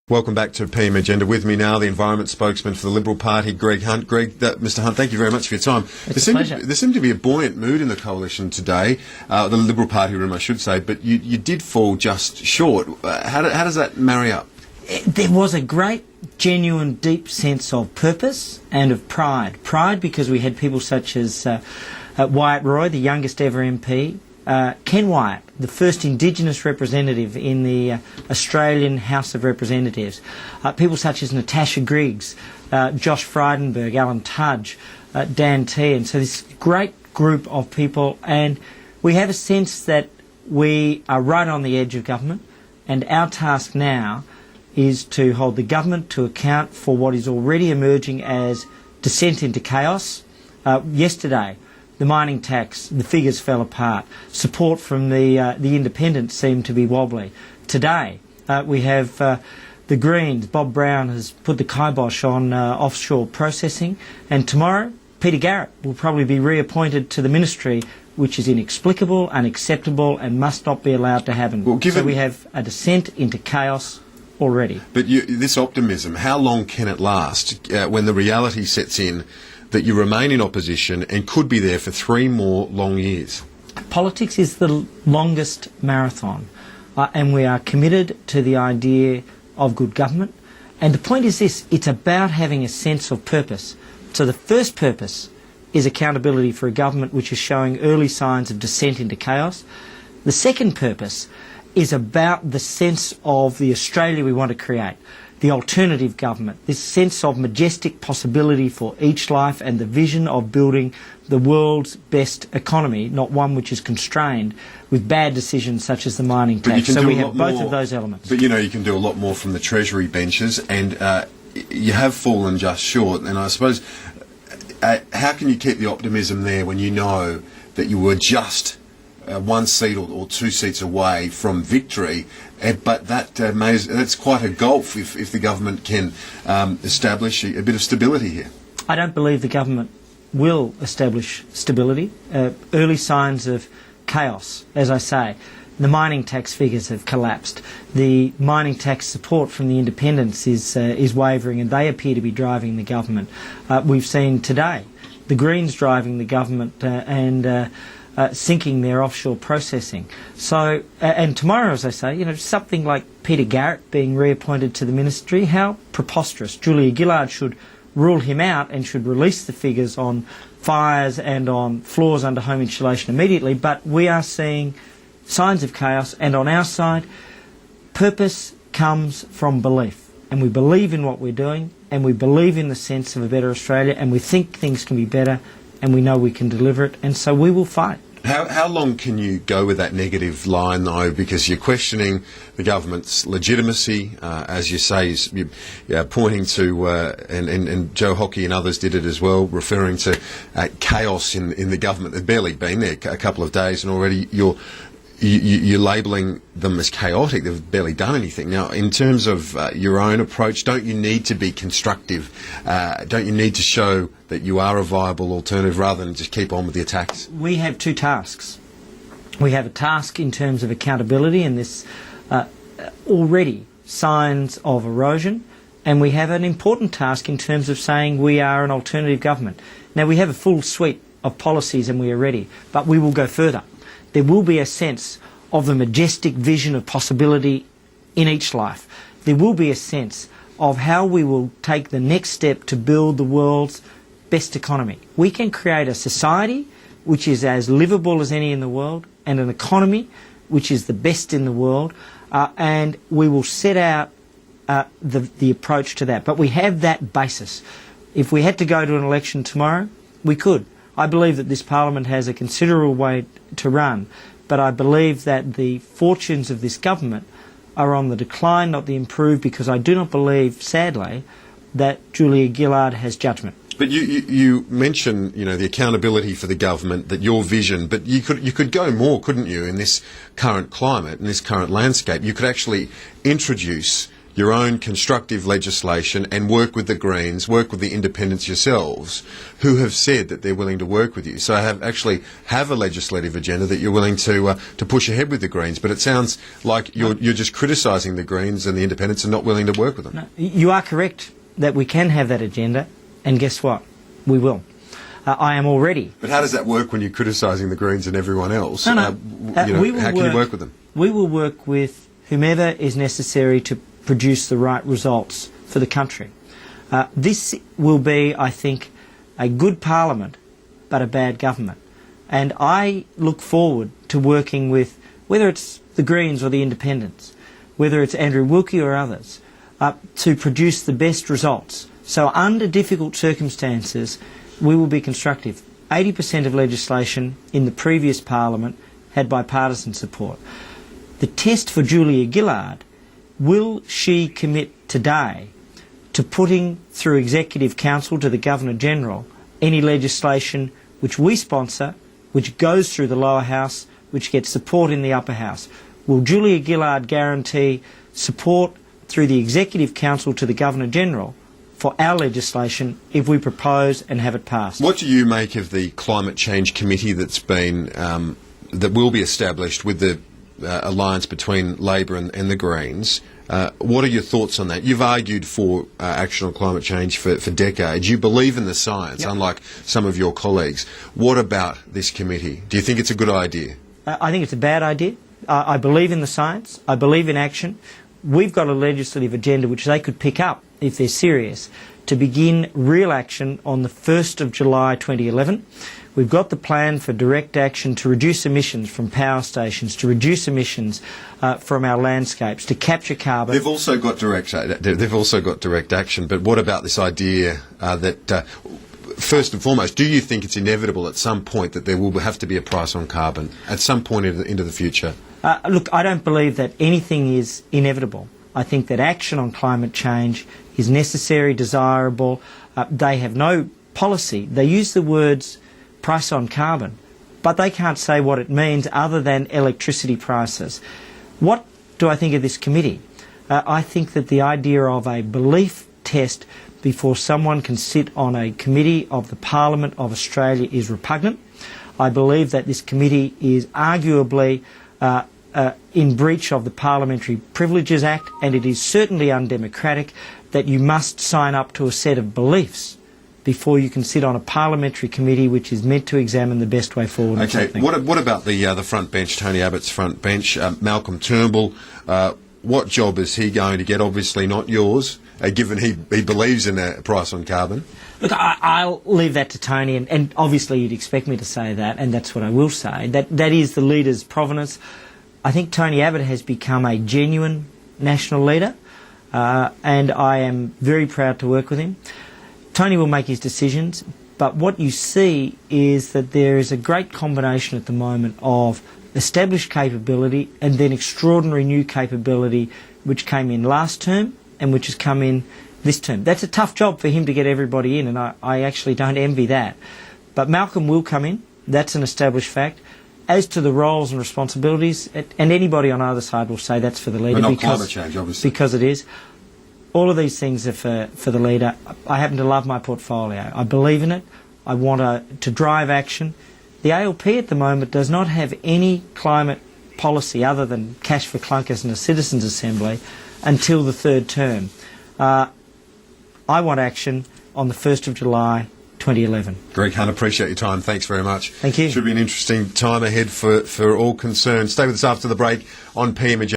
Welcome back to PM Agenda. With me now, the Environment Spokesman for the Liberal Party, Greg Hunt. Mr Hunt, thank you very much for your time. It's a pleasure. There seemed to be a buoyant mood in the coalition today, the Liberal Party room, I should say, but you did fall just short. How does that marry up? There was a great, genuine, deep sense of purpose and of pride. Pride because we had people such as Wyatt Roy, the youngest ever MP, Ken Wyatt, the first Indigenous representative in the Australian House of Representatives, people such as Natasha Griggs, Josh Frydenberg, Alan Tudge, Dan T. And so this great group of people, and we have a sense that we are right on the edge of government, and our task now is to hold the government to account for what is already emerging as descent into chaos. Yesterday, the mining tax, the figures fell apart. Support from the independents seemed to be wobbly. Today, we have the Greens. Bob Brown has put the kibosh on offshore processing. And tomorrow, Peter Garrett will probably be reappointed to the ministry, which is inexplicable, unacceptable, and must not be allowed to happen. Well, so we have a descent into chaos already. But this optimism, how long can it last when the reality sets in that you remain in opposition and could be there for 3 more long years? Politics is the longest marathon, and we are committed to the idea of good government. And the point is this, it's about having a sense of purpose. So the first purpose is accountability for a government which is showing early signs of descent into chaos. The second purpose is about the sense of the Australia we want to create, the alternative government, this sense of majestic possibility for each life and the vision of building the world's best economy, not one which is constrained with bad decisions such as the mining tax. So we have both of those elements. But you can do a lot more from the Treasury benches, and you have fallen just short. And I suppose, how can you keep the optimism there when you know that you were just 1 seat or 2 seats away from victory, but that's quite a gulf if the government can establish a bit of stability here? I don't believe the government will establish stability. Early signs of chaos, as I say. The mining tax figures have collapsed. The mining tax support from the independents is wavering, and they appear to be driving the government. We've seen today the Greens driving the government and sinking their offshore processing. So, and tomorrow, as I say, something like Peter Garrett being reappointed to the ministry, how preposterous. Julia Gillard should rule him out and should release the figures on fires and on floors under home insulation immediately. But we are seeing signs of chaos, and on our side, purpose comes from belief. And we believe in what we're doing, and we believe in the sense of a better Australia, and we think things can be better, and we know we can deliver it, and so we will fight. How long can you go with that negative line, though, because you're questioning the government's legitimacy, as you say, you're pointing to, and Joe Hockey and others did it as well, referring to chaos in the government. They've barely been there a couple of days, and already you're labelling them as chaotic. They've barely done anything. Now, in terms of your own approach, don't you need to be constructive? Don't you need to show that you are a viable alternative rather than just keep on with the attacks? We have 2 tasks. We have a task in terms of accountability and this already signs of erosion, and we have an important task in terms of saying we are an alternative government. Now, we have a full suite of policies and we are ready, but we will go further. There will be a sense of the majestic vision of possibility in each life. There will be a sense of how we will take the next step to build the world's best economy. We can create a society which is as livable as any in the world, and an economy which is the best in the world, and we will set out the approach to that. But we have that basis. If we had to go to an election tomorrow, we could. I believe that this Parliament has a considerable way to run, but I believe that the fortunes of this government are on the decline, not the improve, because I do not believe, sadly, that Julia Gillard has judgment. But you mention, the accountability for the government, that your vision, but you could go more, couldn't you, in this current climate, in this current landscape? You could actually introduce your own constructive legislation and work with the Greens, work with the independents yourselves, who have said that they're willing to work with you. So actually have a legislative agenda that you're willing to push ahead with the Greens. But it sounds like you're just criticising the Greens and the independents and not willing to work with them. No, you are correct that we can have that agenda, and guess what? We will. I am already. But how does that work when you're criticising the Greens and everyone else? No. How can you work with them? We will work with whomever is necessary to produce the right results for the country. This will be, I think, a good parliament, but a bad government. And I look forward to working with, whether it's the Greens or the independents, whether it's Andrew Wilkie or others, to produce the best results. So under difficult circumstances, we will be constructive. 80% of legislation in the previous parliament had bipartisan support. The test for Julia Gillard: will she commit today to putting through Executive Council to the Governor-General any legislation which we sponsor, which goes through the lower house, which gets support in the upper house? Will Julia Gillard guarantee support through the Executive Council to the Governor-General for our legislation if we propose and have it passed? What do you make of the climate change committee that's been that will be established with the alliance between Labor and the Greens? What are your thoughts on that? You've argued for action on climate change for decades. You believe in the science, Yep. unlike some of your colleagues. What about this committee? Do you think it's a good idea? I think it's a bad idea. I believe in the science. I believe in action. We've got a legislative agenda which they could pick up, if they're serious, to begin real action on the 1st of July 2011. We've got the plan for direct action to reduce emissions from power stations, to reduce emissions from our landscapes, to capture carbon. They've also got direct action. But what about this idea that, first and foremost, do you think it's inevitable at some point that there will have to be a price on carbon at some point into the future? Look, I don't believe that anything is inevitable. I think that action on climate change is necessary, desirable. They have no policy. They use the words price on carbon, but they can't say what it means other than electricity prices. What do I think of this committee? I think that the idea of a belief test before someone can sit on a committee of the Parliament of Australia is repugnant. I believe that this committee is arguably in breach of the Parliamentary Privileges Act, and it is certainly undemocratic that you must sign up to a set of beliefs before you can sit on a parliamentary committee which is meant to examine the best way forward. Okay, what about the front bench, Tony Abbott's front bench, Malcolm Turnbull? What job is he going to get? Obviously not yours, given he believes in a price on carbon. Look, I'll leave that to Tony, and obviously you'd expect me to say that, and that's what I will say. That is the leader's provenance. I think Tony Abbott has become a genuine national leader, and I am very proud to work with him. Tony will make his decisions, but what you see is that there is a great combination at the moment of established capability and then extraordinary new capability which came in last term and which has come in this term. That's a tough job for him to get everybody in, and I actually don't envy that. But Malcolm will come in. That's an established fact. As to the roles and responsibilities, and anybody on either side will say that's for the leader. But not climate change, obviously. Because it is. All of these things are for the leader. I happen to love my portfolio. I believe in it. I want to drive action. The ALP at the moment does not have any climate policy other than cash for clunkers and a citizens' assembly until the third term. I want action on the 1st of July 2011. Greg Hunt, appreciate your time. Thanks very much. Thank you. Should be an interesting time ahead for all concerned. Stay with us after the break on PM Agenda.